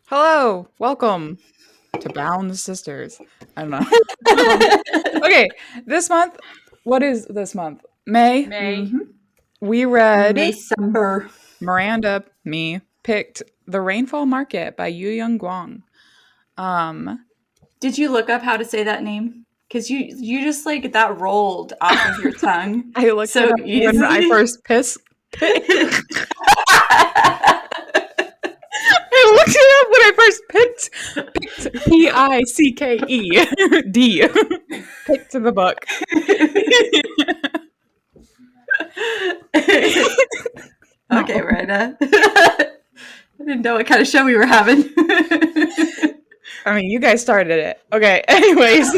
Hello, welcome to Bound Sisters. I don't know. Okay, this month, what is this month? May. May. We read December. Miranda, me, picked The Rainfall Market by You Yeong-Gwang. Did you look up how to say that name? Because you just like that rolled off of your tongue. I looked so it up when I easily. first I looked it up when I first picked Picked picked the book. Okay, Miranda. I didn't know what kind of show we were having. I mean, you guys started it. Okay, anyways.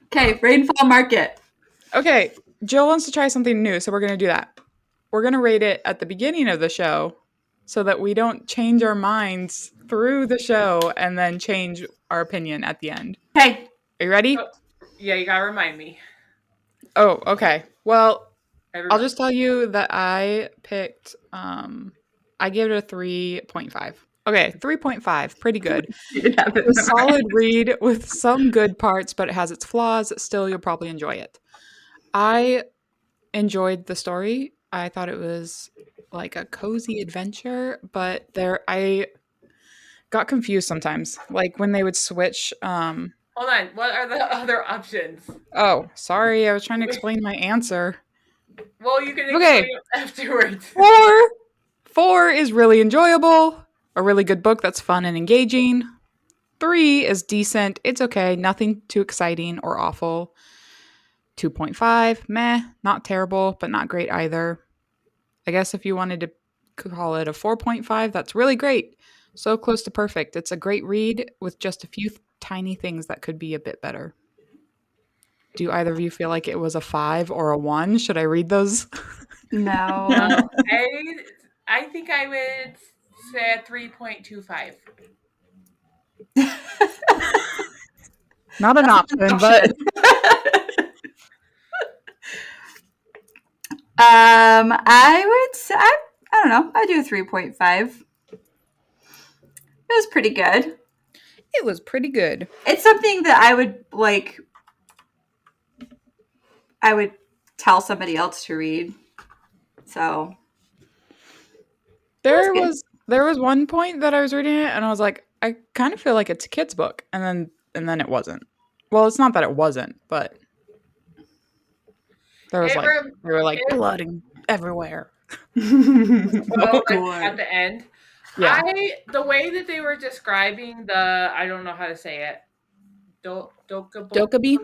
Okay, Rainfall Market. Okay, Jill wants to try something new, so we're going to do that. We're going to rate it at the beginning of the show so that we don't change our minds through the show and then change our opinion at the end. Okay. Are you ready? Oh, yeah, you gotta remind me. Oh, okay. Well, Everybody. I'll just tell you that I picked, I gave it a 3.5. Okay, 3.5. Pretty good. A solid read with some good parts, but it has its flaws. Still, you'll probably enjoy it. I enjoyed the story. I thought it was like a cozy adventure, but I got confused sometimes. Like when they would switch. Hold on. What are the other options? Oh, sorry. I was trying to explain my answer. Well, you can explain it afterwards. 4 is really enjoyable. A really good book that's fun and engaging. 3 is decent. It's okay. Nothing too exciting or awful. 2.5, meh, not terrible, but not great either. I guess if you wanted to call it a 4.5, that's really great. So close to perfect. It's a great read with just a few tiny things that could be a bit better. Do either of you feel like it was a 5 or a 1? Should I read those? No. I think I would say a 3.25. Not an option, but I would say I don't know. I do a 3.5. It was pretty good. it was pretty good. It's something that I would tell somebody else to read. So There was one point that I was reading it and I was like, I kind of feel like it's a kid's book, and then it wasn't. Well, it's not that it wasn't, but there was they were like blood everywhere. Well, at the end. Yeah. The way that they were describing I don't know how to say it. Dokkaebi?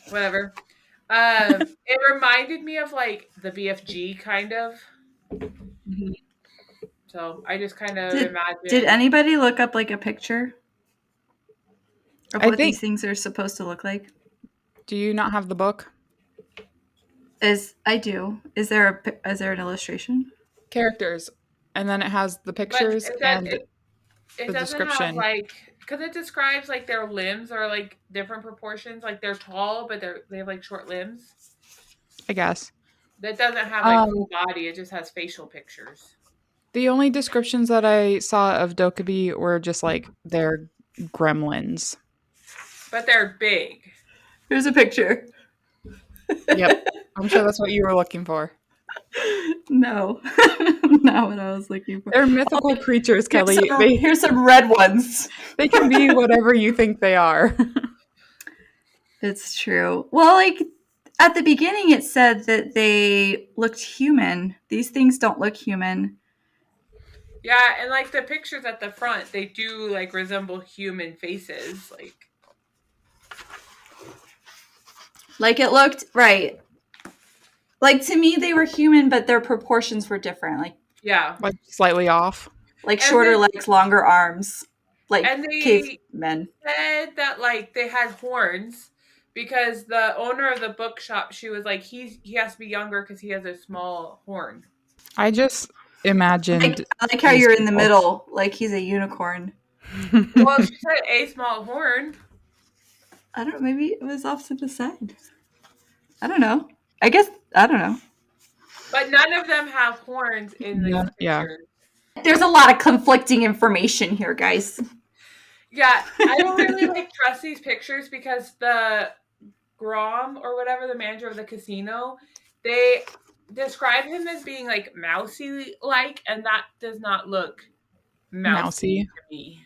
Whatever. It reminded me of like the BFG kind of. Mhm. So I just kind of imagined. Did anybody look up like a picture of what these things are supposed to look like? Do you not have the book? I do. Is there an illustration? Characters, and then it has the pictures and it the doesn't description. Have because it describes like their limbs are like different proportions. Like they're tall, but they have like short limbs. I guess that doesn't have like full body. It just has facial pictures. The only descriptions that I saw of Dokkaebi were just like they're gremlins, but they're big. Here's a picture. Yep, I'm sure that's what you were looking for. No, not what I was looking for. They're mythical creatures, Kelly. Here's some red ones. They can be whatever you think they are. It's true. Well, like at the beginning, it said that they looked human. These things don't look human. Yeah, and like the pictures at the front, they do like resemble human faces. Like it looked right. Like to me, they were human, but their proportions were different. Like like slightly off. Like shorter legs, longer arms. Like cavemen. Said that like they had horns because the owner of the bookshop, she was like, he has to be younger because he has a small horn. I just imagined. I like how you're in the middle, like he's a unicorn. Well, she said a small horn. I don't know. Maybe it was off to the side. I don't know. I don't know. But none of them have horns in these Yeah. pictures. There's a lot of conflicting information here, guys. Yeah, I don't really trust these pictures because the Grom or whatever, the manager of the casino, they describe him as being mousy like, and that does not look mousy Mousy. to me.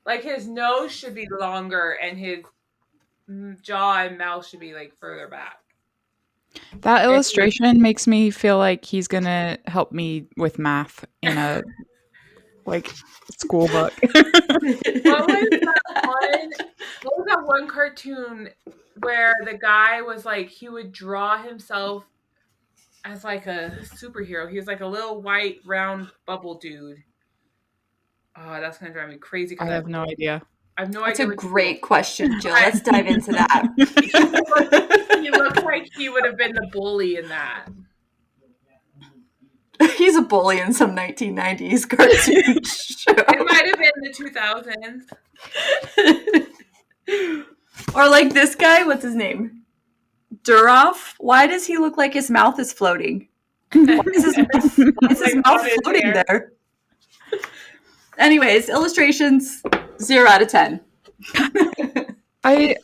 Like his nose should be longer and his jaw and mouth should be further back. That illustration makes me feel like he's gonna help me with math in a school book. What was that one cartoon where the guy was he would draw himself as a superhero? He was a little white round bubble dude. Oh, that's gonna drive me crazy I because have no idea. I have no That's idea. a great question, Jill. Let's dive into that. He looks like he would have been the bully in that. He's a bully in some 1990s cartoon show. It might have been the 2000s. Or like this guy, what's his name? Durov? Why does he look like his mouth is floating? Why is his mouth floating there? Anyways, illustrations, 0 out of 10. I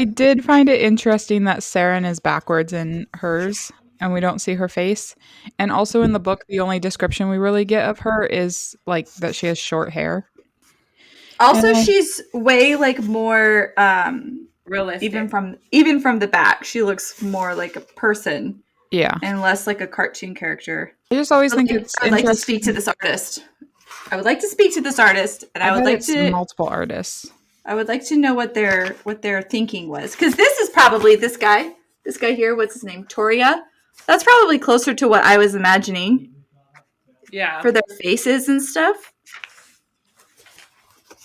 did find it interesting that Saren is backwards in hers and we don't see her face. And also in the book, the only description we really get of her is that she has short hair. Also, she's way more realistic. Even from the back, she looks more like a person. Yeah. And less like a cartoon character. I just always think it's I'd like to speak to this artist. I would like to speak to this artist, and I would like to multiple artists. I would like to know what their thinking was, because this is probably this guy here. What's his name? Toria. That's probably closer to what I was imagining. Yeah. For their faces and stuff.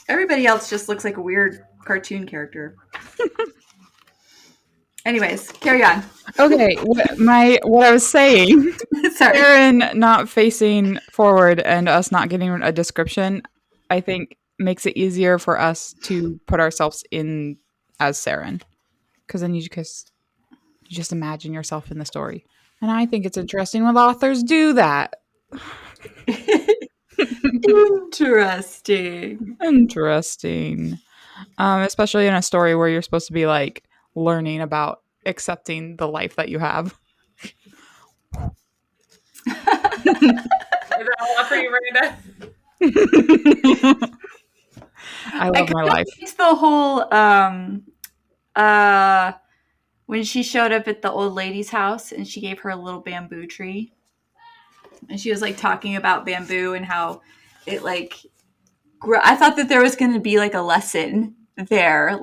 Everybody else just looks like a weird cartoon character. Anyways, carry on. Okay, what I was saying. Sorry. Saren not facing forward and us not getting a description, I think makes it easier for us to put ourselves in as Saren, because then you just imagine yourself in the story, and I think it's interesting when authors do that. Interesting. Especially in a story where you're supposed to be learning about accepting the life that you have. Is that a lot for you, Miranda? I love my life. It's the whole when she showed up at the old lady's house and she gave her a little bamboo tree, and she was talking about bamboo and how it I thought that there was going to be a lesson there.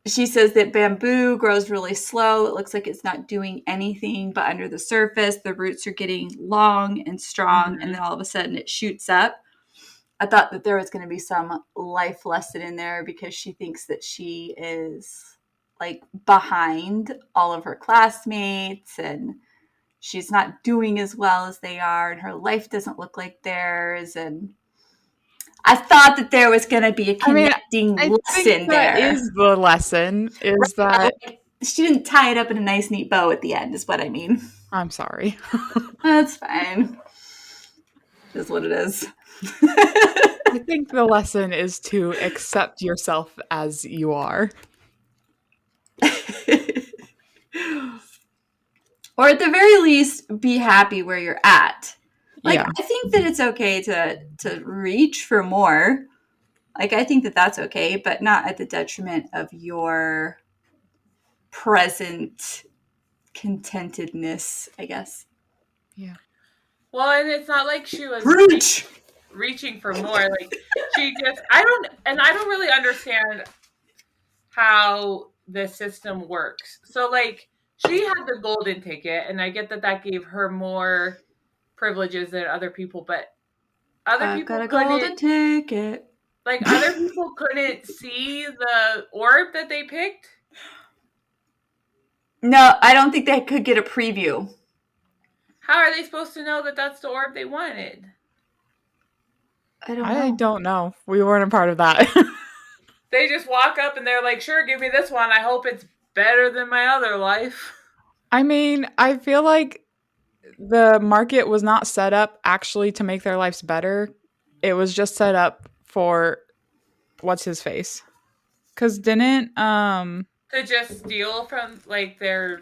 She says that bamboo grows really slow. It looks like it's not doing anything, but under the surface, the roots are getting long and strong, and then all of a sudden it shoots up. I thought that there was going to be some life lesson in there, because she thinks that she is behind all of her classmates, and she's not doing as well as they are, and her life doesn't look like theirs. And I thought that there was going to be a connecting lesson there. That is the lesson. Is that she didn't tie it up in a nice, neat bow at the end, is what I mean. I'm sorry. That's fine. Is what it is. I think the lesson is to accept yourself as you are. Or at the very least, be happy where you're at. Yeah. I think that it's okay to reach for more. I think that that's okay, but not at the detriment of your present contentedness, I guess. Yeah. Well, and it's not like she was reaching for more. She just, I don't really understand how the system works. So she had the golden ticket, and I get that gave her more privileges than other people, but other people got a golden ticket. Other people couldn't see the orb that they picked. No, I don't think they could get a preview. How are they supposed to know that that's the orb they wanted? I don't know. We weren't a part of that. They just walk up and they're like, sure, give me this one. I hope it's better than my other life. I mean, I feel like the market was not set up actually to make their lives better. It was just set up for what's his face? Because didn't To just steal from like their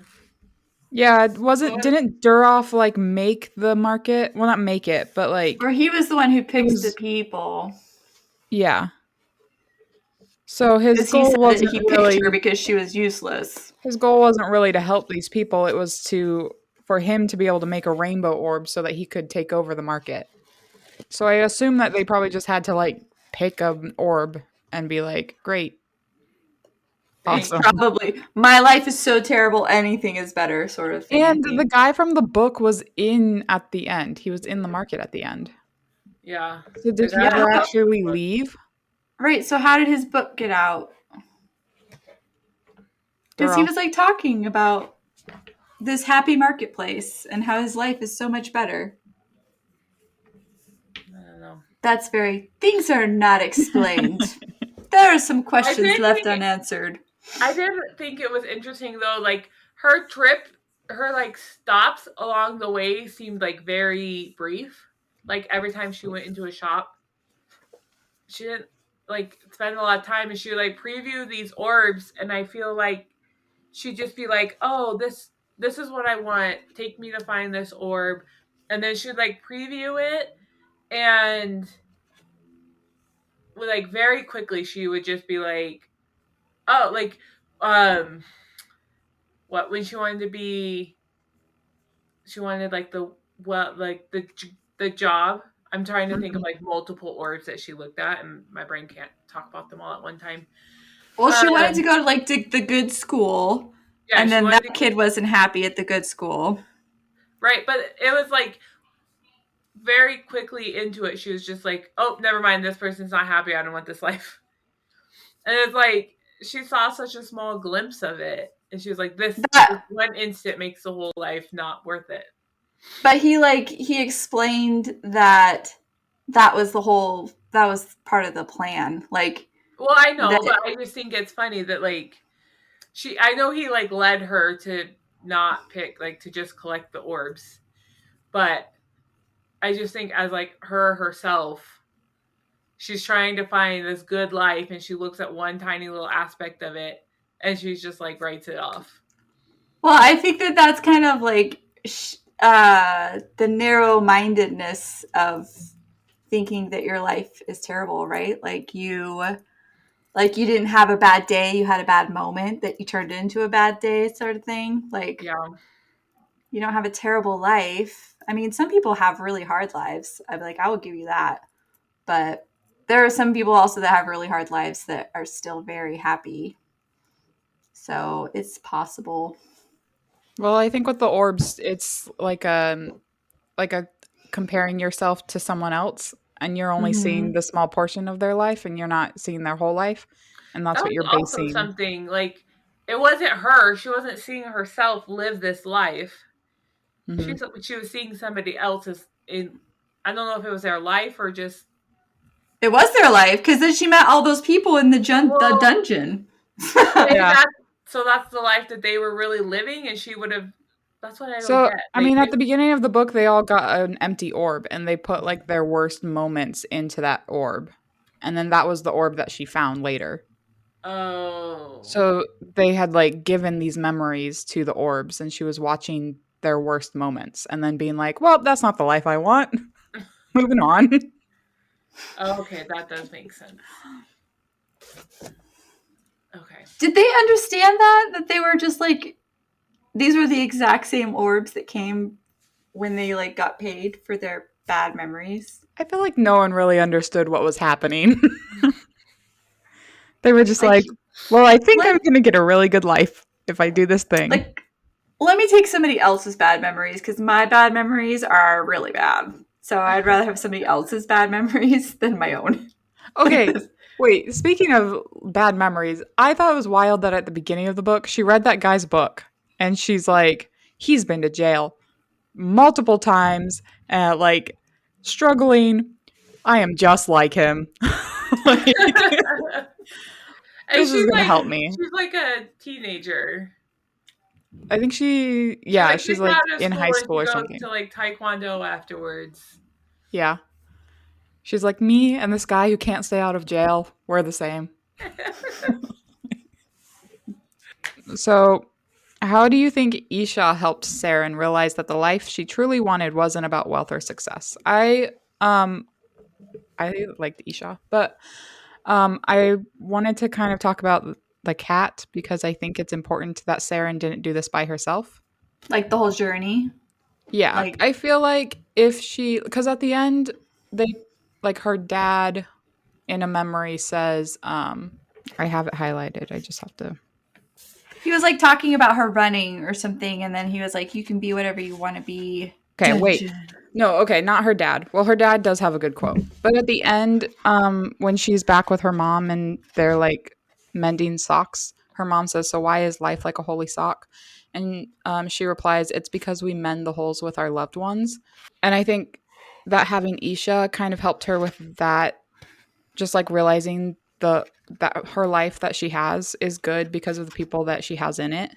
yeah, it wasn't didn't Duroff like make the market? Well, not make it, but like Or he was the one who it picked the was people. yeah. So his Because he goal said that wasn't he picked her really because she was useless. to help these people. It was to for him to be able to make a rainbow orb so that he could take over the market. So I assume that they probably just had to like pick an orb and be like, "Great, thing. awesome." Probably. My life is so terrible, anything is better, sort of thing, I And the think. guy from the book was in at the end. He was in the market at the end. Yeah. So did Is he that Yeah. ever how- actually leave? Right, so how did his book get out? Because he Duroff. was like talking about this happy marketplace and how his life is so much better. I don't know. That's very. Things are not explained. There are some questions did left think- unanswered. I did think it was interesting though, like her trip, her like stops along the way seemed like very brief. Like every time she went into a shop, she didn't like spend a lot of time, and she would like preview these orbs, and I feel like she'd just be like, "Oh, this is what I want. Take me to find this orb," and then she'd like preview it, and like very quickly she would just be like, "Oh, like what when she wanted to be, she wanted like the job." I'm trying to think of like multiple orbs that she looked at, and my brain can't talk about them all at one time. Well, she wanted to Um, go to like the good school, yeah, and she then wanted that to, kid wasn't happy at the good school. right, but it was like very quickly into it. She was just like, "Oh, never mind. This person's not happy. I don't want this life." And it's like she saw such a small glimpse of it, and she was like, "This That, one instant makes the whole life not worth it." but he explained that that was part of the plan. Like Well, I know, that. but I just think it's funny that like I know he like led her to not pick, like to just collect the orbs, but I just think as like her herself, she's trying to find this good life, and she looks at one tiny little aspect of it, and she's just like writes it off. Well, I think that that's kind of like the narrow-mindedness of thinking that your life is terrible, right? Like you didn't have a bad day, you had a bad moment that you turned into a bad day, sort of thing. Like Yeah. you don't have a terrible life. I mean, some people have really hard lives. I'd be like, I will give you that. But there are some people also that have really hard lives that are still very happy. So it's possible. Well, I think with the orbs, it's like a comparing yourself to someone else, and you're only seeing the small portion of their life, and you're not seeing their whole life, and that's That what was you're also basing. something like it wasn't her. She wasn't seeing herself live this life. Mhm. She was seeing somebody else's in. I don't know if it was their life or just. It was their life because then she met all those people in the Well, dungeon. maybe Yeah. that's the life that they were really living, and she would have. That's what I don't So, get. I Like, mean, at the beginning of the book, they all got an empty orb, and they put like their worst moments into that orb, and then that was the orb that she found later. oh, So they had like given these memories to the orbs, and she was watching their worst moments, and then being like, "Well, that's not the life I want." Moving on. okay, that does make sense. Okay. Did they understand that they were just like these were the exact same orbs that came when they like got paid for their bad memories? I feel like no one really understood what was happening. They were just Like, like, "Well, I think let, I'm going to get a really good life if I do this thing." like let me take somebody else's bad memories because my bad memories are really bad. So I'd rather have somebody else's bad memories than my own. Okay, wait, speaking of bad memories, I thought it was wild that at the beginning of the book, she read that guy's book and she's like, he's been to jail multiple times, like struggling. I am just like him. Like, And this is going to help me. she's like a teenager. I think she's Gets like out of in high school and school she or goes something. to like taekwondo afterwards. Yeah. She's like, me and this guy who can't stay out of jail, we're the same. So, how do you think Isha helped Saren realize that the life she truly wanted wasn't about wealth or success? I liked Isha, but I wanted to kind of talk about the cat because I think it's important that Saren didn't do this by herself. Like the whole journey. Yeah, Like, I feel like if she, because at the end, they, like her dad in a memory says, I have it highlighted. I just have to. he was like talking about her running or something, and then he was like, "You can be whatever you want to be." Okay, Dun, wait. dun. No, okay, not her dad. Well, her dad does have a good quote. But at the end, when she's back with her mom and they're like mending socks, her mom says, "So why is life like a holy sock?" And she replies, "It's because we mend the holes with our loved ones." And I think that having Isha kind of helped her with that, just like realizing that her life that she has is good because of the people that she has in it.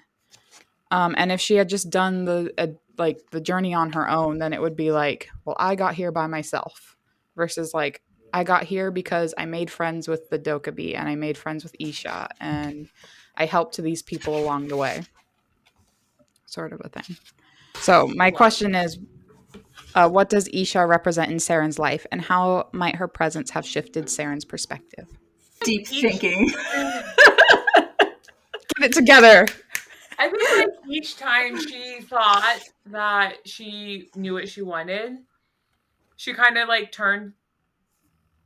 And if she had just done like the journey on her own, then it would be like, well, I got here by myself, versus like I got here because I made friends with the Dokubi and I made friends with Isha and I helped these people along the way, sort of a thing. So my question is, what does Isha represent in Saren's life, and how might her presence have shifted Saren's perspective? Deep Each, thinking. Get it together. I think like each time she thought that she knew what she wanted, she kind of like turned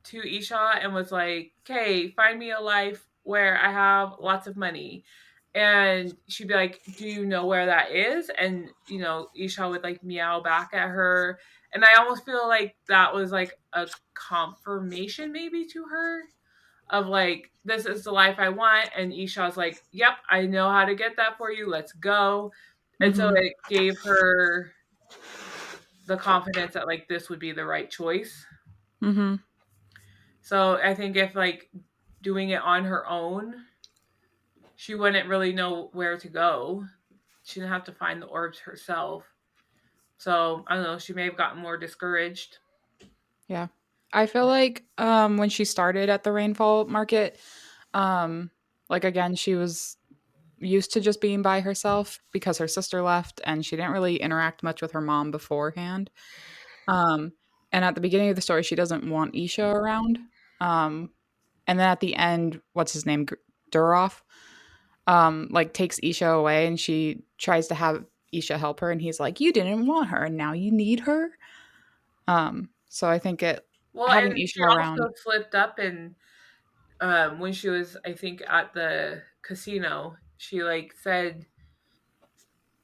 to Isha and was like, "Okay, find me a life where I have lots of money." And she'd be like, "Do you know where that is?" And Isha would like meow back at her. And I almost feel like that was like a confirmation maybe to her of like, this is the life I want. And Isha's like, "Yep, I know how to get that for you. Let's go." And so Mm-hmm. it gave her the confidence that like this would be the right choice. Mm-hmm. So I think if like doing it on her own, she wouldn't really know where to go. She didn't have to find the orbs herself. So I don't know, she may have gotten more discouraged. Yeah. I feel like when she started at the Rainfall Market, um like again, she was used to just being by herself because her sister left and she didn't really interact much with her mom beforehand. Um and at the beginning of the story she doesn't want Isha around. Um and then at the end, what's his name? Duroff like takes Isha away and she tries to have Isha help her and he's like, "You didn't want her and now you need her." So I think it Well, having and Isha she around. also slipped up and when she was, I think, at the casino, she like said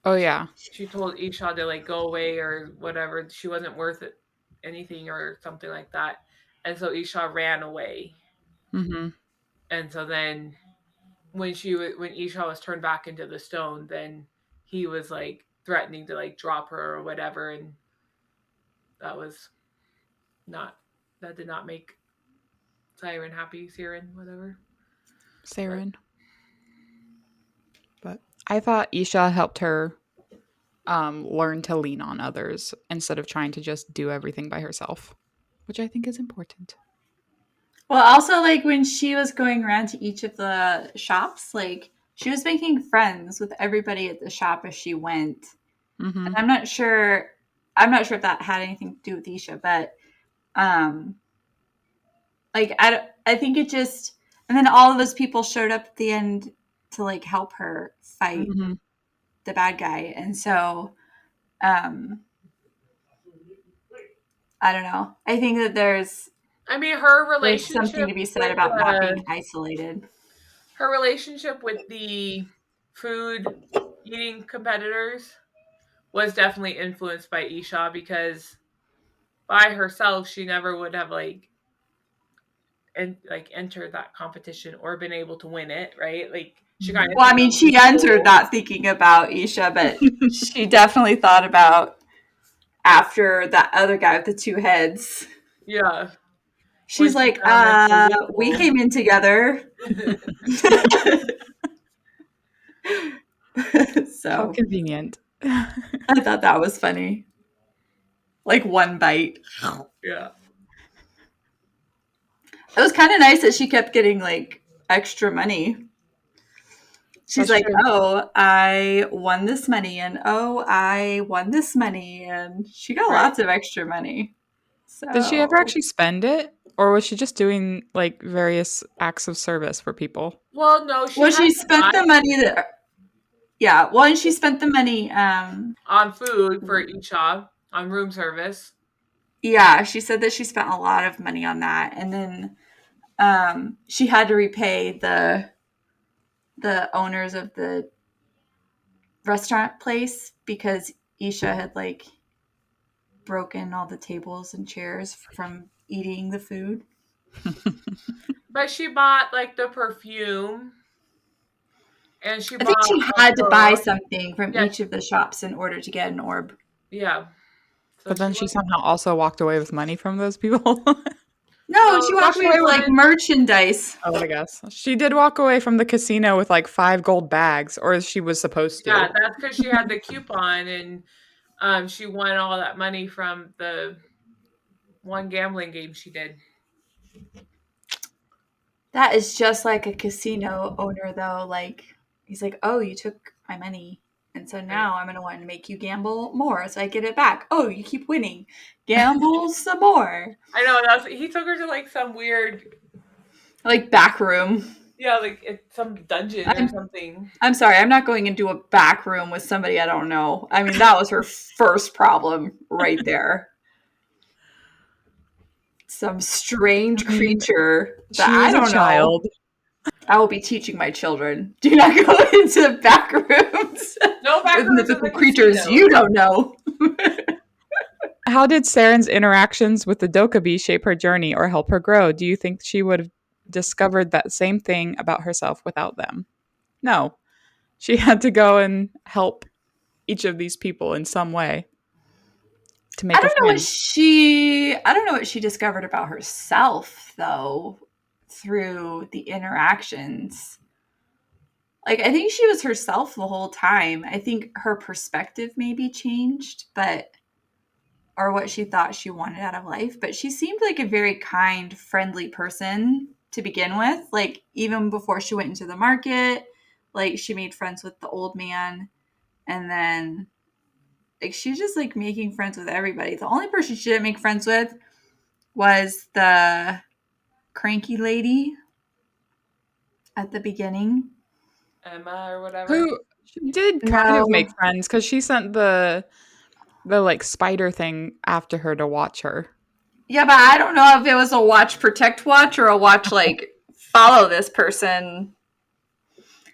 Oh yeah. she told Isha to like go away or whatever. She wasn't worth it, anything or something like that. And so Isha ran away. Mhm. And so then when Isha was turned back into the stone, then he was like threatening to like drop her or whatever, and that was not that did not make Siren happy. Siren, whatever. But Saren. But I thought Isha helped her learn to lean on others instead of trying to just do everything by herself, which I think is important. Well, also like when she was going around to each of the shops, like she was making friends with everybody at the shop as she went. And Mhm. I'm not sure if that had anything to do with Isha, but um like I think it just, and then all of those people showed up at the end to like help her fight Mhm. the bad guy. And so um I don't know. I think that I mean, her there's something relationship to be said with about not being isolated. the food eating competitors was definitely influenced by Isha because by herself she never would have like entered that competition or been able to win it, right? Like she kind Mhm. of Well, I thinks mean, she entered not thinking about Isha, but she definitely thought about after that other guy with the two heads. yeah, when She's she like, found like the we loophole. came in together. How So convenient. I thought that was funny. Like one bite. Yeah. It was kind of nice that she kept getting like extra money. She's That's like, true. oh, I won this money, and oh, I won this money, and she got Right. lots of extra money. Did she ever So, actually spend it? Or was she just doing like various acts of service for people? Well, no, she well, had she to spent buy the money that, yeah, well, and she spent the money, on food for each shop, on room service. yeah, she said that she spent a lot of money on that, and then she had to repay the owners of the restaurant place because Isha had like broken all the tables and chairs from eating the food. But she bought like the perfume, and she I think bought she a had to buy book. something from Yeah, each of the shops in order to get an orb. yeah. So But she then she was somehow also walked away with money from those people. No, no, she walked Walked away away with with like merchandise. Oh, I guess. She did walk away from the casino with like 5 gold bags, or she was supposed to. yeah. That's because she had the coupon, and she won all that money from the one gambling game she did. That is just like a casino owner, though. Like, he's like, oh, you took my money. And so Right. now I'm going to want to make you gamble more so I get it back. Oh, you keep winning. Gamble some more. I know he took her to like some weird, Like, back room. yeah, like it's some dungeon or something. I'm sorry, I'm not going into a back room with somebody I don't know. I mean, that was her first problem right there. Some strange I mean, creature that she I is a don't know. child. I will be teaching my children. Do not go into back rooms No back with rooms in mythical the creatures casino. you don't know. How did Saren's interactions with the Dokkaebi shape her journey or help her grow? Do you think she would have discovered that same thing about herself without them? No. She had to go and help each of these people in some way to I make a don't know what friend. she discovered about herself though through the interactions. Like I think she was herself the whole time. I think her perspective maybe changed, but or what she thought she wanted out of life, but she seemed like a very kind, friendly person to begin with. Like even before she went into the market, like she made friends with the old man and then like she's just like making friends with everybody. The only person she didn't make friends with was the cranky lady at the beginning. Emma or whatever. Who she did kind of make No. friends because she sent the like spider thing after her to watch her. Yeah, but I don't know if it was a watch protect watch or a watch like follow this person.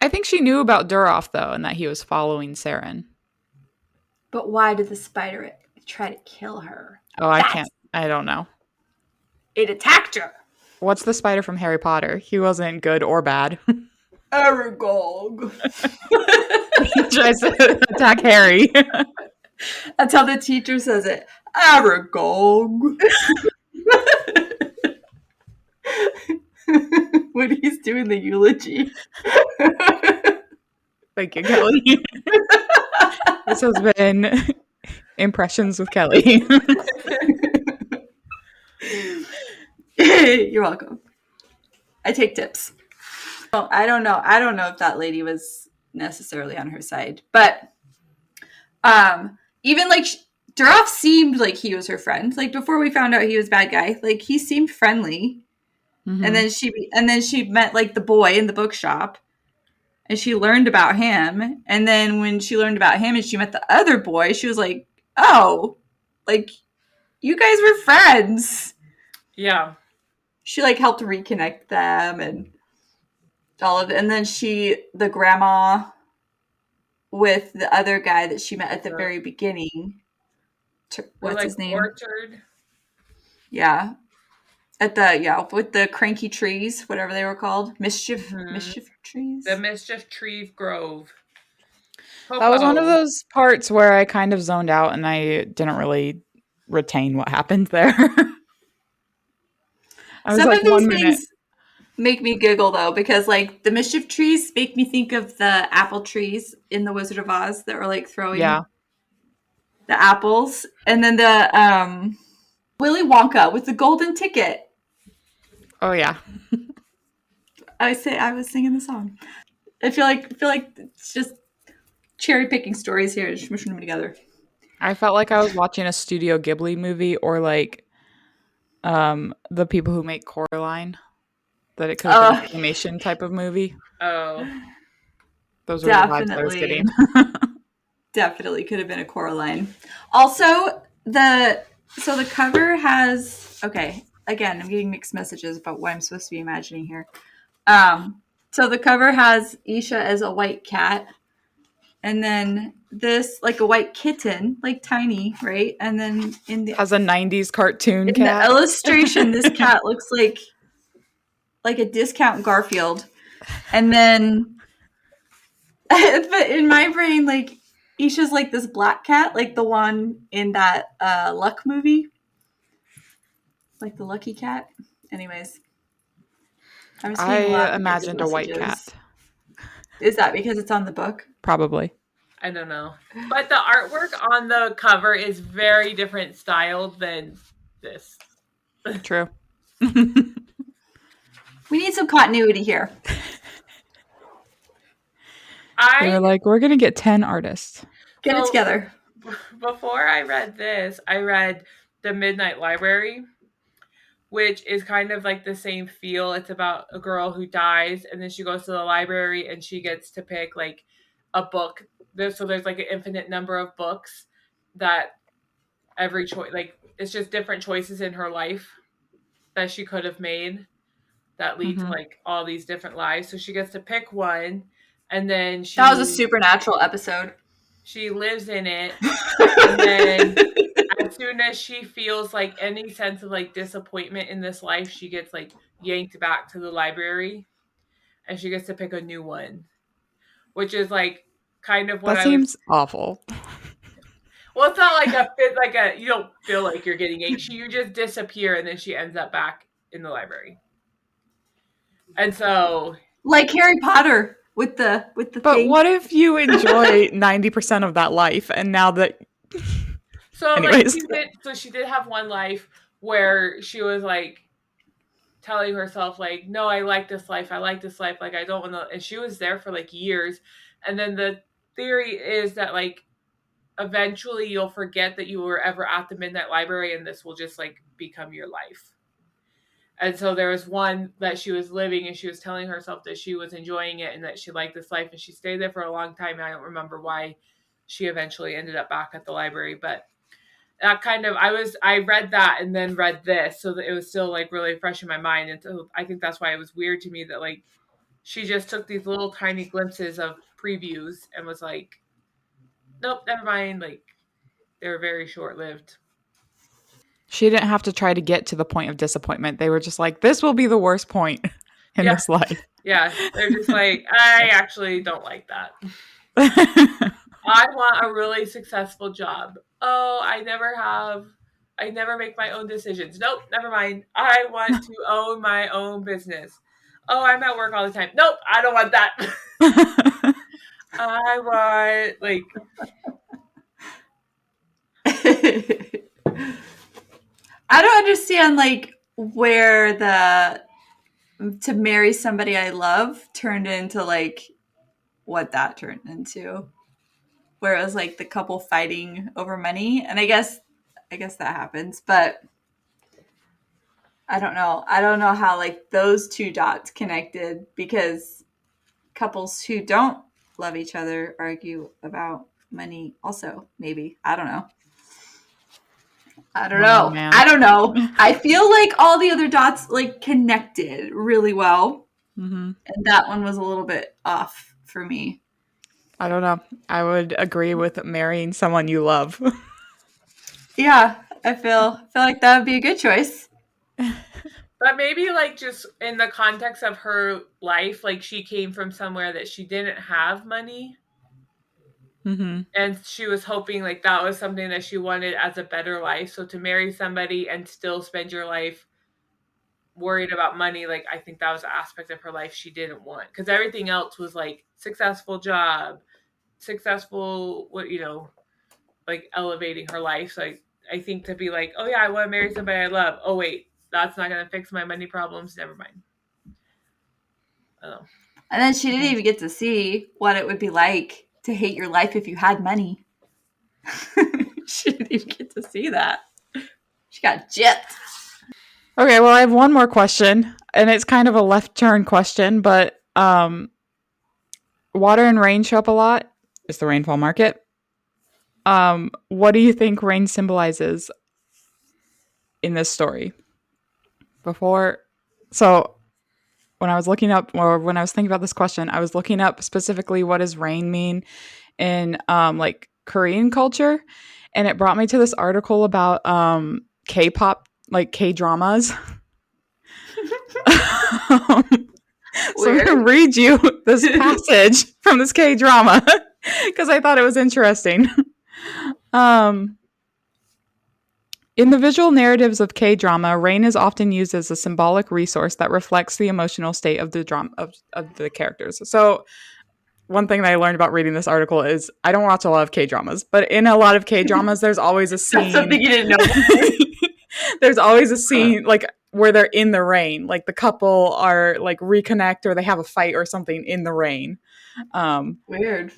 I think she knew about Duroff though, and that he was following Saren. But why did the spider try to kill her? Oh, I don't know. It attacked her. What's the spider from Harry Potter? He wasn't good or bad. Aragog. He tries to attack Harry. That's how the teacher says it. Aragog. When he's doing the eulogy. Thank you, Kelly. This has been Impressions with Kelly. You're welcome. I take tips. Well, I don't know. I don't know if that lady was necessarily on her side, but even like Duroff seemed like he was her friend. Like before we found out he was a bad guy, like he seemed friendly. Mm-hmm. And then she met like the boy in the bookshop, and she learned about him. And then when she learned about him and she met the other boy, she was like, "Oh, like you guys were friends." Yeah. She like helped reconnect them and all of it. And then the grandma with the other guy that she met at the very beginning. What's like his name? Orchard. Yeah. With the cranky trees, whatever they were called. Mischief trees. The Mischief Tree Grove. That was one of Popo. those parts where I kind of zoned out and I didn't really retain what happened there. I was Some like of these 1 minute. things make me giggle though, because like the mischief trees make me think of the apple trees in the Wizard of Oz that were like throwing Yeah. the apples, and then the Willy Wonka with the golden ticket. Oh yeah. I was singing the song. I feel like it's just cherry picking stories here, just smushing them together. I felt like I was watching a Studio Ghibli movie or like the people who make Coraline. That it could have been an animation type of movie. Oh. Those were the vibes I was getting. Definitely could have been a Coraline. Also, the cover has, okay, again, I'm getting mixed messages about what I'm supposed to be imagining here. So the cover has Isha as a white cat, and then this like a white kitten, like tiny, right? And then has a 90s cartoon cat. The illustration, this cat looks like a discount Garfield. And then but in my brain, like Isha's like this black cat, like the one in that Luck movie. Like the lucky cat. Anyways. I imagined a white cat. Is that because it's on the book? Probably. I don't know. But the artwork on the cover is very different styled than this. True. We need some continuity here. They were like, we're going to get 10 artists. Get it together. Before I read this, I read The Midnight Library, which is kind of like the same feel. It's about a girl who dies, and then she goes to the library, and she gets to pick like a book. So there's like an infinite number of books that every choice, like it's just different choices in her life that she could have made that lead to like all these different lives. So she gets to pick one, and then that was a supernatural episode. She lives in it, and then as soon as she feels like any sense of like disappointment in this life, she gets like yanked back to the library, and she gets to pick a new one, which is like kind of what that seems awful. Well, it's not like a you don't feel like you're getting yanked. You just disappear, and then she ends up back in the library. And so, like Harry Potter with the But thing. What if you enjoy 90% of that life, and now that so anyways, like she did have one life where she was like telling herself like, no, I like this life, like I don't want to, and she was there for like years, and then the theory is that like eventually you'll forget that you were ever at the Midnight Library, and this will just like become your life. And so there was one that she was living, and she was telling herself that she was enjoying it and that she liked this life, and she stayed there for a long time. I don't remember why she eventually ended up back at the library, but that kind of, I read that and then read this, so that it was still like really fresh in my mind. And so I think that's why it was weird to me that like she just took these little tiny glimpses of previews and was like, nope, never mind. Like they were very short-lived. She didn't have to try to get to the point of disappointment. They were just like, this will be the worst point in this life. Yeah, they're just like, I actually don't like that. I want a really successful job. Oh, I never make my own decisions. Nope, never mind. I want to own my own business. Oh, I'm at work all the time. Nope, I don't want that. I want like I don't understand like where to marry somebody I love turned into like what that turned into. Where it was like the couple fighting over money. And I guess that happens, but I don't know. I don't know how like those two dots connected, because couples who don't love each other argue about money also, maybe. I don't know. I don't know. I feel like all the other dots like connected really well. Mm-hmm. And that one was a little bit off for me. I don't know. I would agree with marrying someone you love. Yeah, I feel like that would be a good choice. But maybe like just in the context of her life, like she came from somewhere that she didn't have money. Mm-hmm. And she was hoping like that was something that she wanted as a better life. So to marry somebody and still spend your life worried about money, like I think that was an aspect of her life she didn't want, because everything else was like successful job, successful, what like elevating her life. So I think to be like, oh yeah, I want to marry somebody I love. Oh wait, that's not gonna fix my money problems. Never mind. Oh. And then she didn't even get to see what it would be like to hate your life if you had money. She didn't even get to see that. She got gypped. Okay, well, I have one more question, and it's kind of a left turn question, but water and rain show up a lot. It's the Rainfall Market. What do you think rain symbolizes in this story? So when I was looking up, or when I was thinking about this question, I was looking up specifically what does rain mean in like Korean culture, and it brought me to this article about K-pop, like K-dramas. So I'm going to read you this passage from this K-drama because I thought it was interesting. In the visual narratives of K-drama, rain is often used as a symbolic resource that reflects the emotional state of the drama of the characters. So one thing that I learned about reading this article is I don't watch a lot of K-dramas, but in a lot of K-dramas, there's always a scene. That's something you didn't know. There's always a scene like where they're in the rain, like the couple are like reconnect or they have a fight or something in the rain. Weird.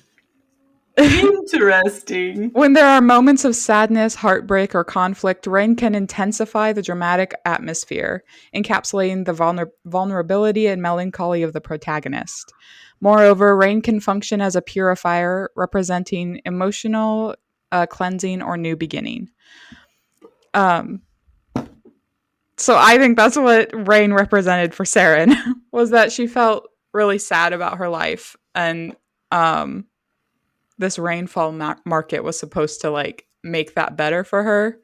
Interesting. When there are moments of sadness, heartbreak, or conflict, rain can intensify the dramatic atmosphere, encapsulating the vulnerability and melancholy of the protagonist. Moreover, rain can function as a purifier, representing emotional cleansing or new beginning. So I think that's what rain represented for Saren, was that she felt really sad about her life, and this rainfall market was supposed to like make that better for her.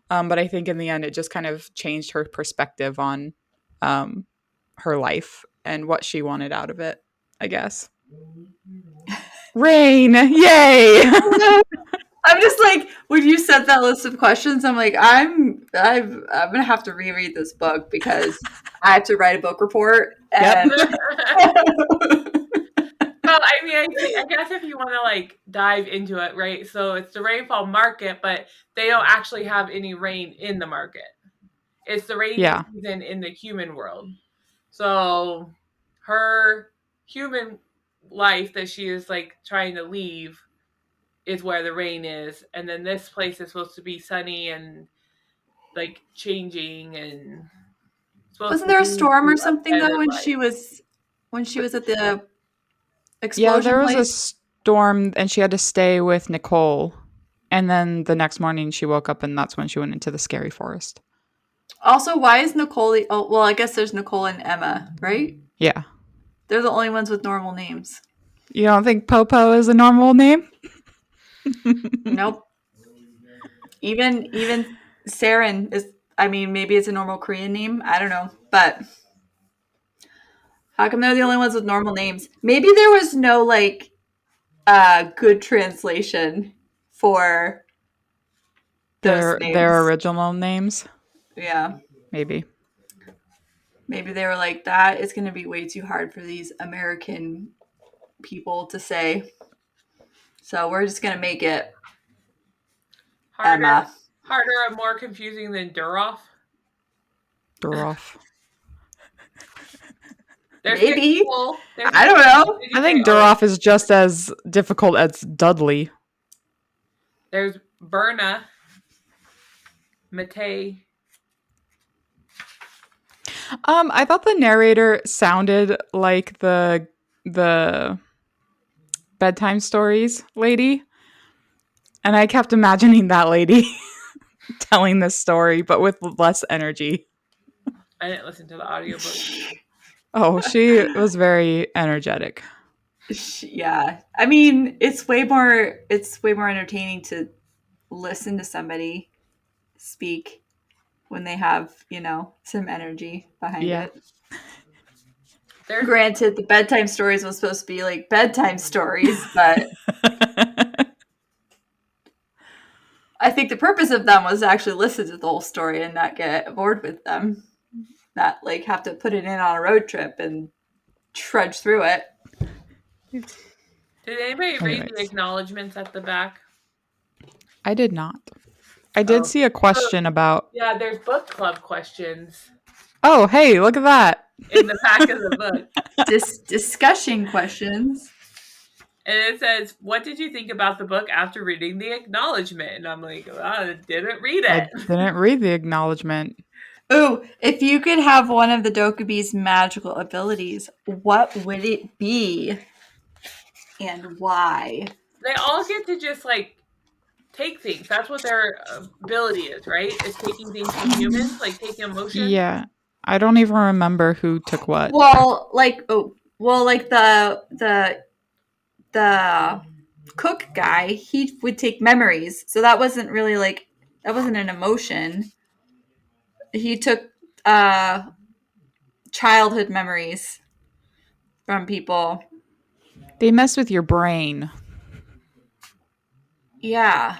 But I think in the end, it just kind of changed her perspective on her life and what she wanted out of it, I guess. Rain, yay! I'm just like, when you said that list of questions, I'm like, I'm gonna have to reread this book because I have to write a book report. And Well, I mean, I guess if you want to like dive into it, right? So it's the Rainfall Market, but they don't actually have any rain in the market. It's the rainy season in the human world. So her human life that she is like trying to leave is where the rain is, and then this place is supposed to be sunny and like changing, and wasn't there a storm or something though when she was at the explosion? Yeah, there was place? a storm, and she had to stay with Nicole. And then the next morning, she woke up, and that's when she went into the scary forest. Also, why is Nicole? Oh, well, I guess there's Nicole and Emma, right? Yeah, they're the only ones with normal names. You don't think Popo is a normal name? Nope. Even Saren is. I mean, maybe it's a normal Korean name. I don't know, but how come they're the only ones with normal names? Maybe there was no like good translation for those names. Their original names. Yeah, maybe they were like, that is going to be way too hard for these American people to say, so we're just going to make it harder and more confusing than Duroff. Maybe. I don't know. I think Duroff is just as difficult as Dudley. There's Berna, Matei. I thought the narrator sounded like the bedtime stories lady, and I kept imagining that lady telling this story, but with less energy. I didn't listen to the audiobook. Oh, she was very energetic. Yeah, I mean, it's way more entertaining to listen to somebody speak when they have, some energy behind it. Granted, the bedtime stories was supposed to be like bedtime stories, but I think the purpose of them was to actually listen to the whole story and not get bored with them. not like have to put it in on a road trip and trudge through it. Did anybody read the Anyways. acknowledgments at the back? I did not. I did see a question about. Yeah, there's book club questions Oh, hey, look at that. in the back of the book. Discussion questions. And it says, what did you think about the book after reading the acknowledgement? And I'm like, well, I didn't read I it. didn't read the acknowledgement. Ooh, if you could have one of the Dokubi's magical abilities, what would it be? And why? They all get to just like take things. That's what their ability is, right? Is taking things from humans, like taking emotion. Yeah. I don't even remember who took what. Well, like the cook guy, he would take memories. So that wasn't really like, that wasn't an emotion. He took childhood memories from people. They mess with your brain. Yeah.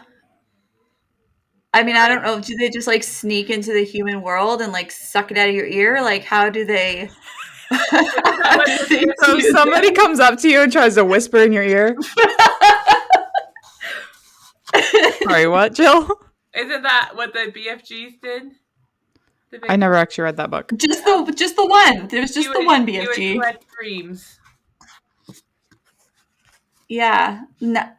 I mean, I don't know. Do they just like sneak into the human world and like suck it out of your ear? Like, how do they? So somebody comes up to you and tries to whisper in your ear. Sorry, what, Jill? Isn't that what the BFGs did? I never actually read that book. Just the one. There was just the one BFG. He would collect dreams. Yeah. No.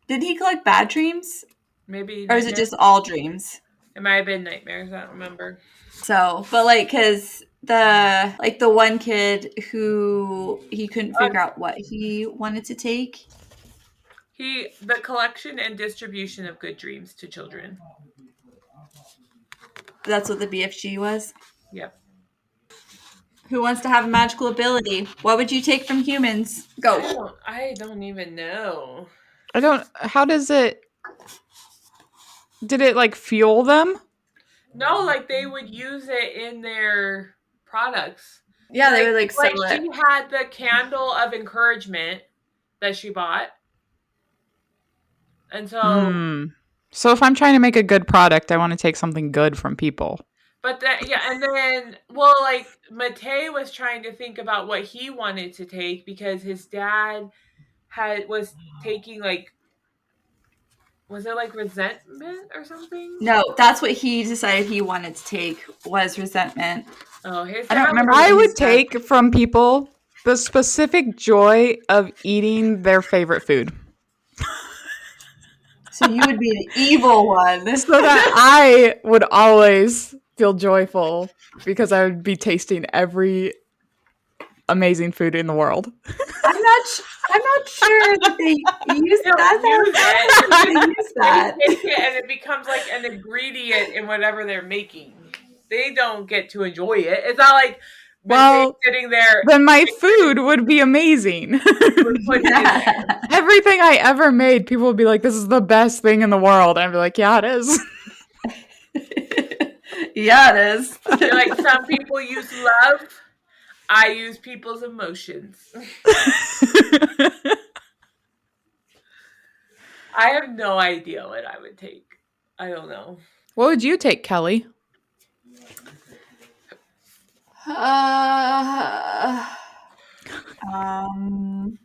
Did he collect bad dreams? Maybe. Or is it just all dreams? It might have been nightmares. I don't remember. So, but like, because the one kid who he couldn't figure out what he wanted to take. The collection and distribution of good dreams to children. That's what the BFG was? Yep. Who wants to have a magical ability? What would you take from humans? Go. I don't even know. How does it, did it like fuel them? No, like they would use it in their products. Yeah, they would like sell it. She had the candle of encouragement that she bought. And so... So if I'm trying to make a good product, I want to take something good from people. But and then, well, like Matei was trying to think about what he wanted to take because his dad was taking like, was it like resentment or something? No, that's what he decided he wanted to take was resentment. Oh, I don't remember. I would take from people the specific joy of eating their favorite food. So you would be the evil one. So that I would always feel joyful because I would be tasting every amazing food in the world. I'm not sure that they use that. They take it and it becomes like an ingredient in whatever they're making. They don't get to enjoy it. It's not like sitting there. Then my food would be amazing. Everything I ever made, people would be like, "This is the best thing in the world." And I'd be like, "Yeah, it is." Yeah, it is. You're like, some people use love. I use people's emotions. I have no idea what I would take. I don't know. What would you take, Kelly?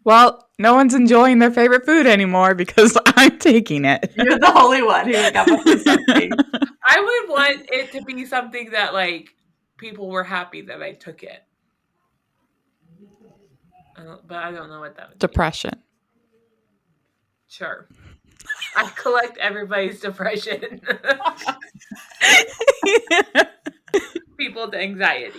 Well, no one's enjoying their favorite food anymore because I'm taking it. You're the only one who got up with something. I would want it to be something that like people were happy that I took it. But I don't know what that would be. Depression. Sure. I collect everybody's depression. People's anxiety.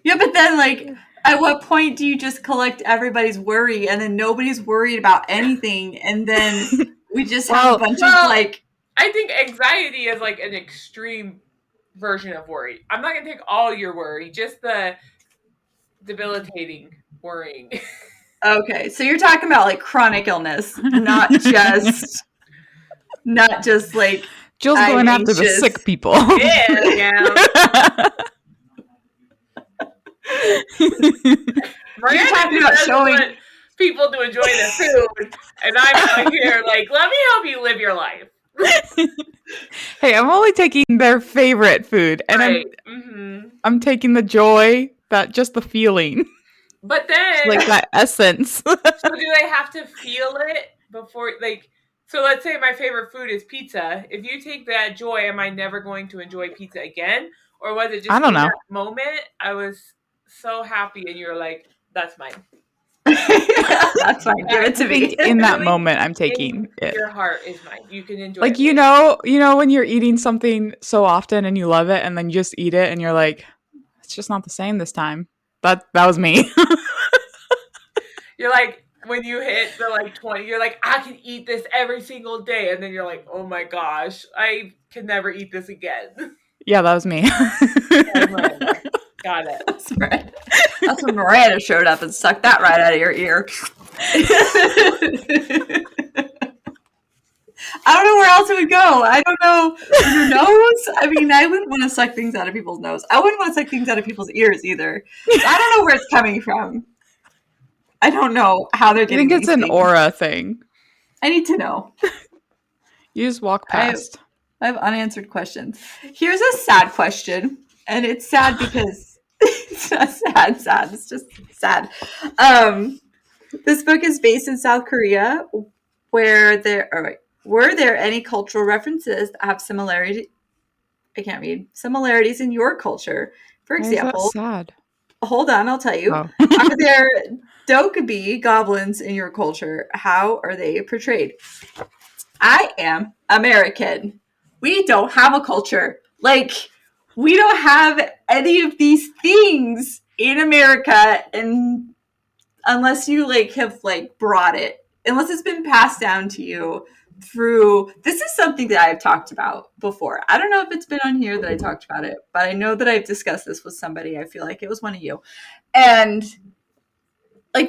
Yeah, but then like at what point do you just collect everybody's worry and then nobody's worried about anything and then we just have a bunch of like... I think anxiety is like an extreme version of worry. I'm not going to take all your worry, just the debilitating worrying. Okay, so you're talking about like chronic illness, not just like Jill's going after the sick people. Yeah. You're talking about showing people to enjoy their food, and I'm out here like, let me help you live your life. Hey, I'm only taking their favorite food, and Right. I'm taking the joy, that just the feeling, But then, like that essence. so do they have to feel it before, like, so let's say my favorite food is pizza. If you take that joy, am I never going to enjoy pizza again? Or was it I just don't in know. that moment, I was so happy and you were like, that's mine. That's fine. Give it I to think me. in that Feeling moment, I'm in taking it. your heart is mine. You can enjoy Like it later. when you're eating something so often and you love it, and then you just eat it, and you're like, it's just not the same this time. That was me. You're like, when you hit the like 20, you're like, I can eat this every single day. And then you're like, oh my gosh, I can never eat this again. Yeah, that was me. That's Miranda. Got it. That's right. That's when Miranda showed up and sucked that right out of your ear. I don't know where else it would go. I don't know. Your nose? I mean, I wouldn't want to suck things out of people's nose. I wouldn't want to suck things out of people's ears either. So I don't know where it's coming from. I don't know how they're I getting think it's these an things. aura thing. I need to know. You just walk past. I have unanswered questions. Here's a sad question, and it's sad because it's not sad. It's just sad. This book is based in South Korea, were there any cultural references that have similarity? I can't read similarities in your culture. For Why is that example, sad? hold on, I'll tell you. Oh. Are there Dokubi goblins in your culture? How are they portrayed? I am American. We don't have a culture. Like, we don't have any of these things in America, and unless you have brought it, unless it's been passed down to you through, this is something that I've talked about before. I don't know if it's been on here that I talked about it, but I know that I've discussed this with somebody. I feel like it was one of you. And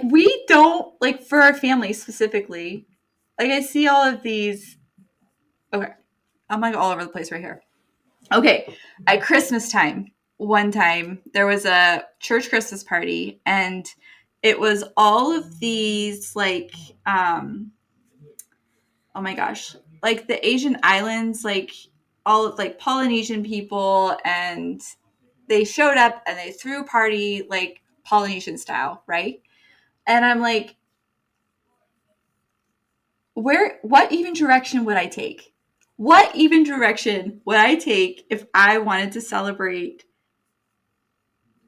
we don't, for our family specifically, I see all of these. Okay, I'm all over the place right here. Okay, at Christmas time, one time there was a church Christmas party, and it was all of these oh my gosh, the Asian islands, all of Polynesian people, and they showed up and they threw a party Polynesian style, right? And I'm like, what even direction would I take? What even direction would I take if I wanted to celebrate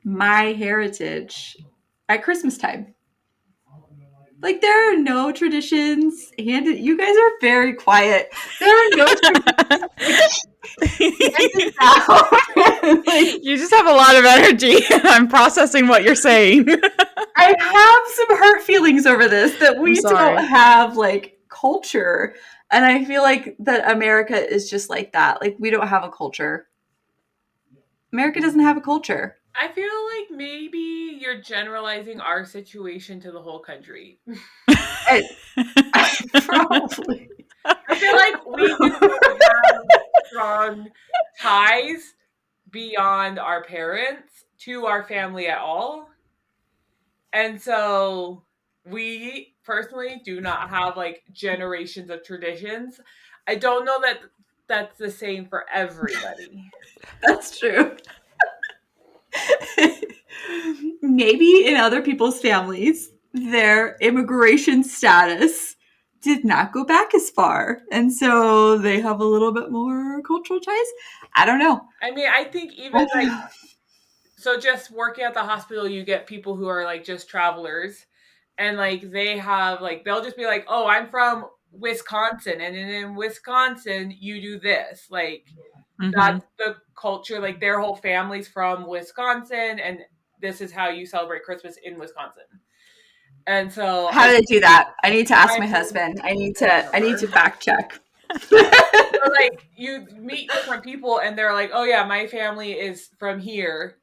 my heritage at Christmas time? There are no traditions. And you guys are very quiet. There are no traditions. You just have a lot of energy. I'm processing what you're saying. I have some hurt feelings over this, that we don't have culture. And I feel like that America is just like that. We don't have a culture. America doesn't have a culture. I feel like maybe you're generalizing our situation to the whole country. Probably. I feel like we just don't have strong ties beyond our parents to our family at all. And so we personally do not have generations of traditions. I don't know that that's the same for everybody. That's true. Maybe in other people's families, their immigration status did not go back as far. And so they have a little bit more cultural ties. I don't know. I mean, I think even so just working at the hospital, you get people who are just travelers, and they have they'll just be like, oh, I'm from Wisconsin, and in Wisconsin you do this. That's the culture, their whole family's from Wisconsin, and this is how you celebrate Christmas in Wisconsin. And so how do they do that? I need to ask my husband. I need to fact check. So, you meet different people and they're like, oh yeah, my family is from here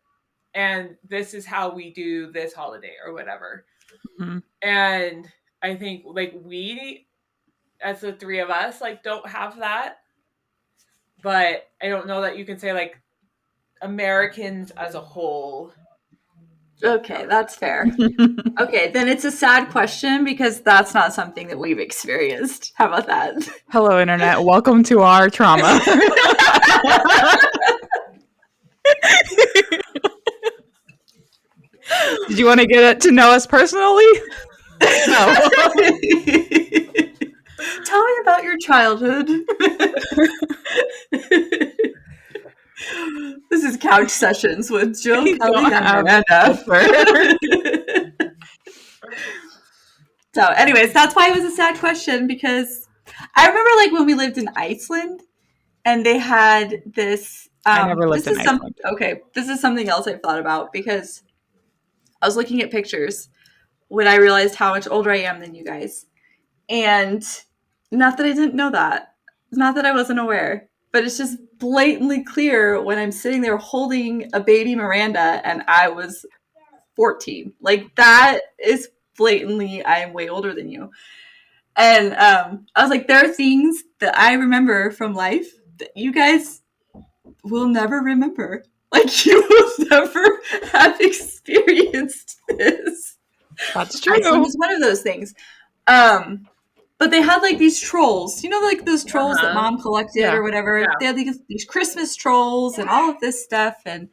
and this is how we do this holiday or whatever. Mm-hmm. And I think we, as the three of us, don't have that. But I don't know that you can say Americans as a whole Okay, that's fair. Okay, then it's a sad question because that's not something that we've experienced. How about that? Hello, Internet. Welcome to our trauma. Did you want to get to know us personally? No. Tell me about your childhood. This is Couch Sessions with Jill, Kelly, and Miranda. So, anyways, that's why it was a sad question, because I remember like when we lived in Iceland and they had this. I never lived in Iceland. Okay, this is something else I've thought about because I was looking at pictures when I realized how much older I am than you guys. And not that I didn't know that. Not that I wasn't aware. But it's just blatantly clear when I'm sitting there holding a baby Miranda and I was 14. Like, that is blatantly, I'm way older than you. And I was like, there are things that I remember from life that you guys will never remember. Like, you will never have experienced this. That's true. Iceland is one of those things. But they had like these trolls, you know, like those trolls that Mom collected or whatever. Yeah. They had these Christmas trolls and all of this stuff. And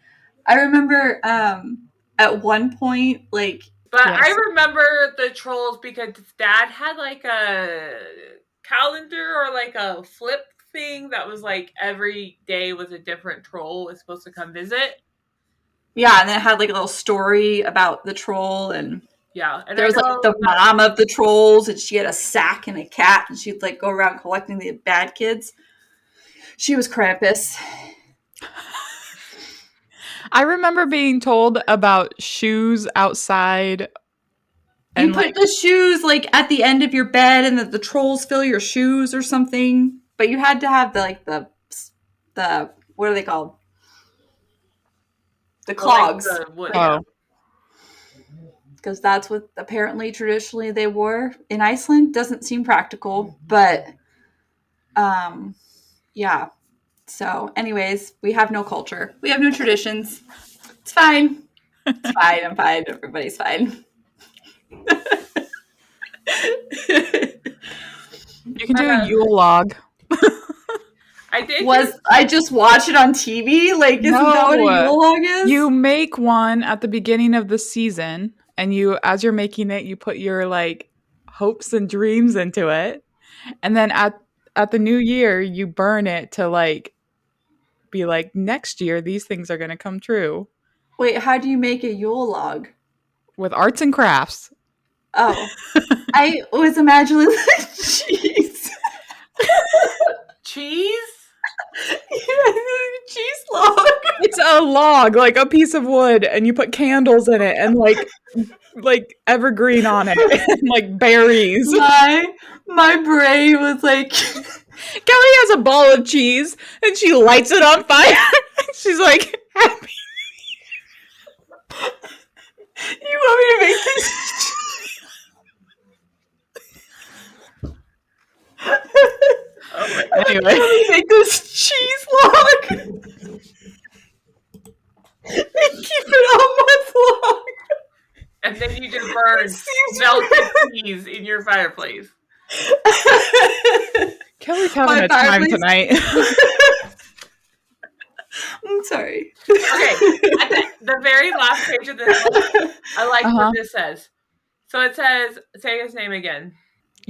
I remember at one point, like. But yes. I remember the trolls because Dad had like a calendar or like a flip thing that was like every day was a different troll was supposed to come visit. Yeah, and then it had like a little story about the troll and. Yeah, and there was like the mom of the trolls, and she had a sack and a cat, and she'd like go around collecting the bad kids. She was Krampus. I remember being told about shoes outside. You put the shoes like at the end of your bed, and the trolls fill your shoes or something. But you had to have the what are they called? The clogs. Like the wood. Oh. Because that's what apparently traditionally they wore in Iceland. Doesn't seem practical, but yeah. So anyways, we have no culture. We have no traditions. It's fine. It's fine. I'm fine. Everybody's fine. You can do a Yule log. I just watch it on TV? Like, isn't that what a Yule log is? You make one at the beginning of the season. And as you're making it, you put your like hopes and dreams into it. And then at the new year, you burn it to like be like, next year, these things are going to come true. Wait, how do you make a Yule log? With arts and crafts. Oh, I was imagining like cheese. Cheese? Yeah, cheese log. It's a log, like a piece of wood, and you put candles in it and like evergreen on it, and like berries. My brain was like, Kelly has a ball of cheese and she lights it on fire. She's like, happy. You want me to make this? Anyway, make this cheese log and keep it on month long. And then you just burn melted cheese in your fireplace. Kelly's having a time tonight. I'm sorry. Okay, at the very last page of this book, I like what this says. So it says, say his name again.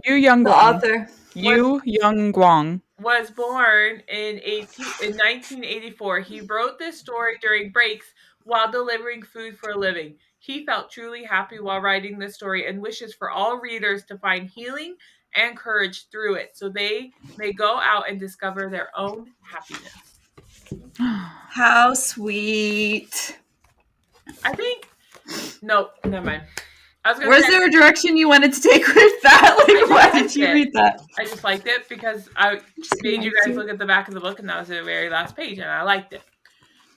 You Yeong-Gwang. The author. You Yeong-Gwang. Was born in 1984. He wrote this story during breaks while delivering food for a living. He felt truly happy while writing this story and wishes for all readers to find healing and courage through it so they may go out and discover their own happiness. How sweet. I think... Nope, never mind. Was there a direction you wanted to take with that? Like, why did you read that? I just liked it because I made you guys look at the back of the book, and that was the very last page, and I liked it.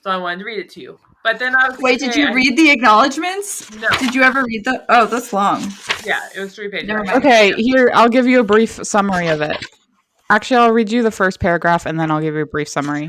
So I wanted to read it to you. But then I was Wait, did you read the acknowledgments? No. Did you ever read the... Oh, that's long. Yeah, it was 3 pages. Okay, here, I'll give you a brief summary of it. Actually, I'll read you the first paragraph, and then I'll give you a brief summary.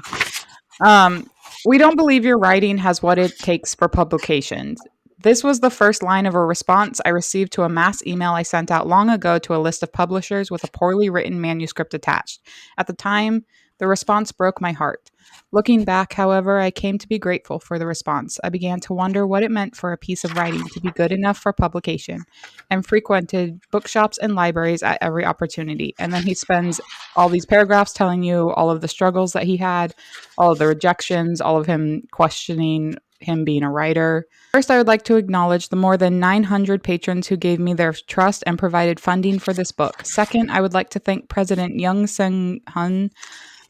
We don't believe your writing has what it takes for publications. This was the first line of a response I received to a mass email I sent out long ago to a list of publishers with a poorly written manuscript attached. At the time, the response broke my heart. Looking back, however, I came to be grateful for the response. I began to wonder what it meant for a piece of writing to be good enough for publication, and frequented bookshops and libraries at every opportunity. And then he spends all these paragraphs telling you all of the struggles that he had, all of the rejections, all of him questioning him being a writer. First, I would like to acknowledge the more than 900 patrons who gave me their trust and provided funding for this book. Second, I would like to thank President Young Sung-hun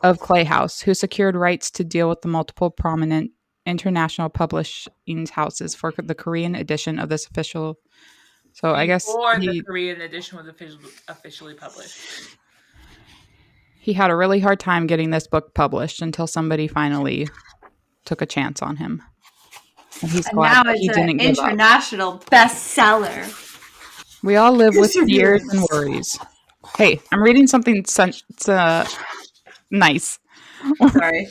of Clay House, who secured rights to deal with the multiple prominent international publishing houses for the Korean edition of this official. So I guess Before the Korean edition was officially published. He had a really hard time getting this book published until somebody finally took a chance on him. And he's glad that he didn't give up. International bestseller. We all live with fears and worries. Hey, I'm reading something nice. Sorry.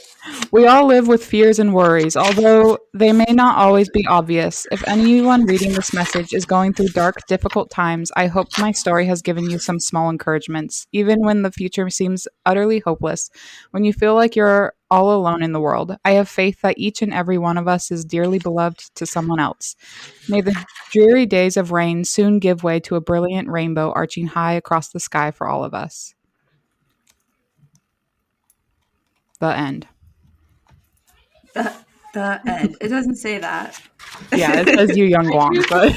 We all live with fears and worries, although they may not always be obvious. If anyone reading this message is going through dark, difficult times, I hope my story has given you some small encouragements. Even when the future seems utterly hopeless, when you feel like you're all alone in the world, I have faith that each and every one of us is dearly beloved to someone else. May the dreary days of rain soon give way to a brilliant rainbow arching high across the sky for all of us. The end. The end. It doesn't say that. Yeah, it says You Yeong-Gwang, but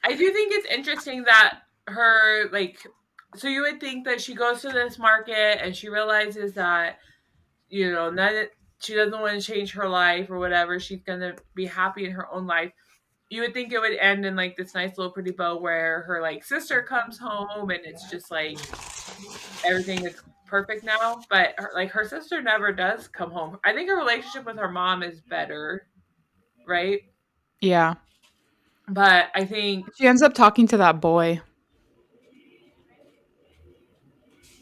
I do think it's interesting that her, so you would think that she goes to this market and she realizes that, she doesn't want to change her life or whatever. She's going to be happy in her own life. You would think it would end in this nice little pretty bow where her sister comes home and it's just everything is perfect now, but her sister never does come home. I think her relationship with her mom is better, right? Yeah. But I think she ends up talking to that boy.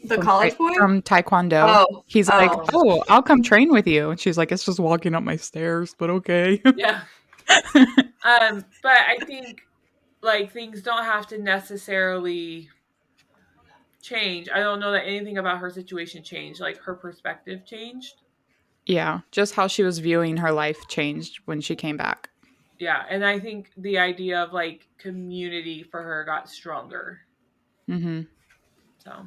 The college boy? From Taekwondo. Oh. He's like, oh, I'll come train with you. And she's like, it's just walking up my stairs, but okay. Yeah. But I think things don't have to necessarily change. I don't know that anything about her situation changed. Her perspective changed. Yeah, just how she was viewing her life changed when she came back. Yeah, and I think the idea of community for her got stronger. Mm-hmm. So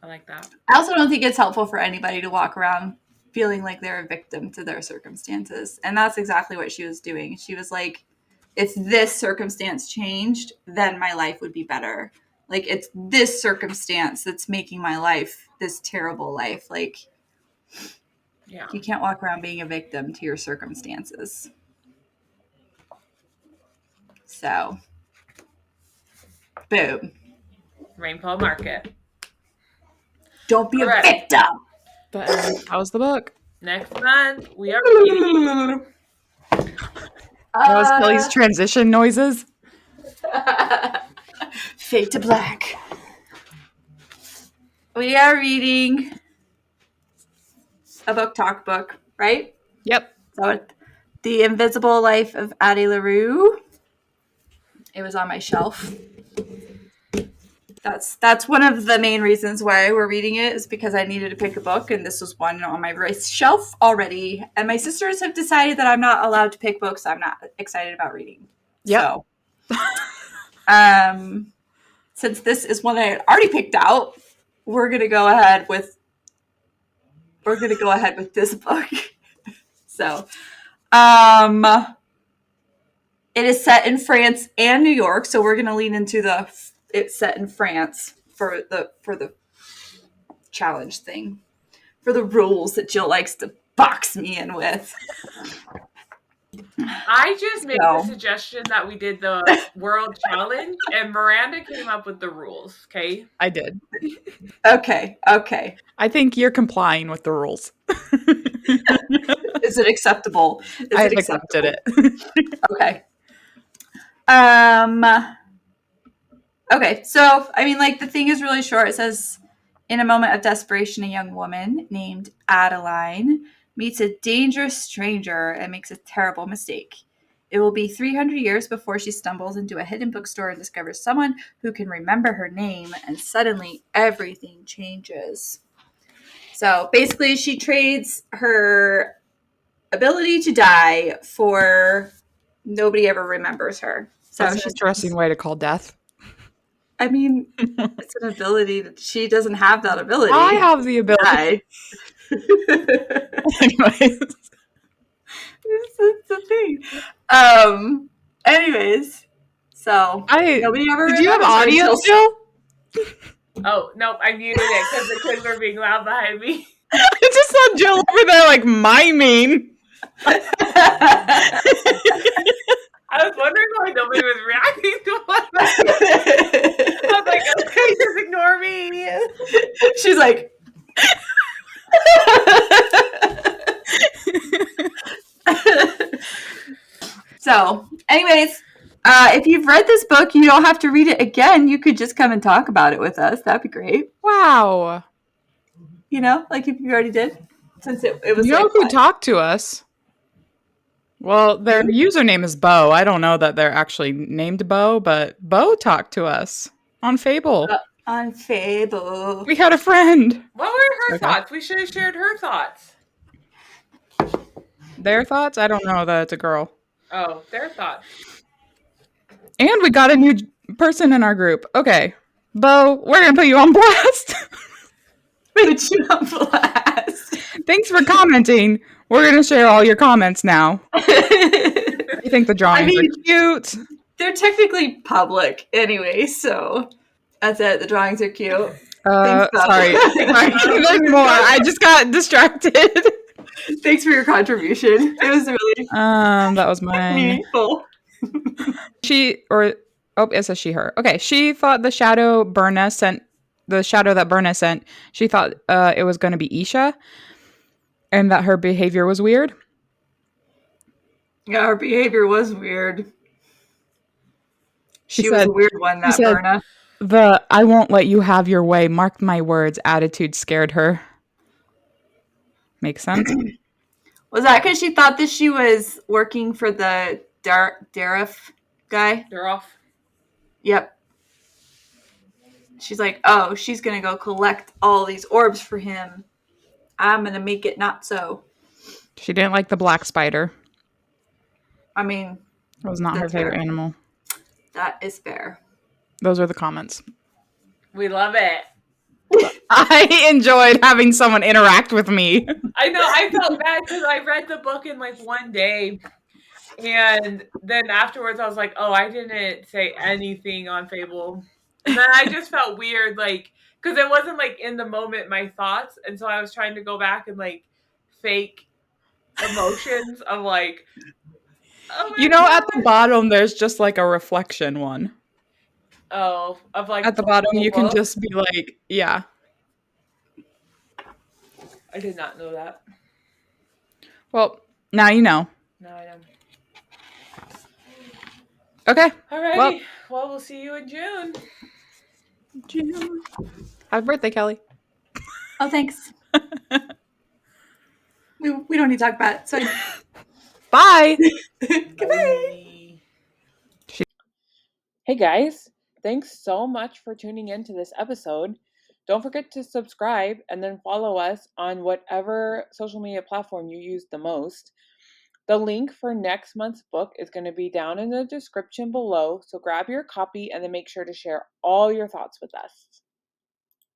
I like that. I also don't think it's helpful for anybody to walk around feeling like they're a victim to their circumstances. And that's exactly what she was doing. She was like, if this circumstance changed, then my life would be better. It's this circumstance that's making my life this terrible life. Yeah. You can't walk around being a victim to your circumstances. So, boom. Rainfall Market. Don't be a victim. But how's the book? Next month, we are reading. That was Kelly's transition noises. Fade to black. We are reading a book talk book, right? Yep. So The Invisible Life of Addie LaRue. It was on my shelf. That's one of the main reasons why we're reading it, is because I needed to pick a book, and this was one on my shelf already. And my sisters have decided that I'm not allowed to pick books I'm not excited about reading. Yep. So, since this is one I had already picked out, we're gonna go ahead with this book. So, it is set in France and New York, so we're gonna lean into it's set in France for the challenge thing, for the rules that Jill likes to box me in with. I just made the suggestion that we did the world challenge, and Miranda came up with the rules. Okay, I did. Okay. I think you're complying with the rules. Is it acceptable? I've accepted it. Okay. Okay, so, the thing is really short. It says, in a moment of desperation, a young woman named Adeline meets a dangerous stranger and makes a terrible mistake. It will be 300 years before she stumbles into a hidden bookstore and discovers someone who can remember her name, and suddenly everything changes. So basically, she trades her ability to die for nobody ever remembers her. So That's an interesting way to call death. I mean, it's an ability that she doesn't have that ability. I have the ability. Anyways. It's the thing. Anyways, so nobody ever. Did you have audio still? Oh no, I muted it because the kids were being loud behind me. I just saw Jill over there like miming. I was wondering why nobody was reacting to what I was like, okay, just ignore me. She's like. So, anyways, if you've read this book, you don't have to read it again. You could just come and talk about it with us. That'd be great. Wow. You know, like if you already did, since it was. You know who talked to us? Well, their username is Bo. I don't know that they're actually named Bo, but Bo talked to us on Fable. On Fable. We had a friend. What were her thoughts? We should have shared her thoughts. Their thoughts? I don't know that it's a girl. Oh, their thoughts. And we got a new person in our group. Okay. Bo, we're going to put you on blast. Put you on blast. Thanks for commenting. We're going to share all your comments now. I think the drawings are cute. They're technically public anyway, so that's it. The drawings are cute. Sorry. There's more. I just got distracted. Thanks for your contribution. It was really that was mine. meaningful. It says she, her. Okay, she thought the shadow that Berna sent, she thought it was going to be Isha, and that her behavior was weird. Yeah, her behavior was weird. She was a weird one, that Berna. The "I won't let you have your way, mark my words" attitude scared her. Makes sense. Was that because she thought that she was working for the Darif guy? Darif. Yep. She's like, oh, she's going to go collect all these orbs for him. I'm going to make it not so. She didn't like the black spider. I mean, it was not her favorite animal. That is fair. Those are the comments. We love it. I enjoyed having someone interact with me. I know. I felt bad because I read the book in like one day. And then afterwards I was like, oh, I didn't say anything on Fable. And then I just felt weird, like, because it wasn't like in the moment my thoughts. And so I was trying to go back and like fake emotions of like, oh my God. At the bottom, there's just like a reflection one. Oh, of like at the bottom, you can just be like, yeah. I did not know that. Well, now you know. Now I know. Okay. Alrighty. Well, we'll see you in June. Happy birthday, Kelly. Oh, thanks. we don't need to talk about it. So bye. Goodbye. Hey guys, thanks so much for tuning in to this episode. Don't forget to subscribe and then follow us on whatever social media platform you use the most. The link for next month's book is going to be down in the description below, so grab your copy and then make sure to share all your thoughts with us.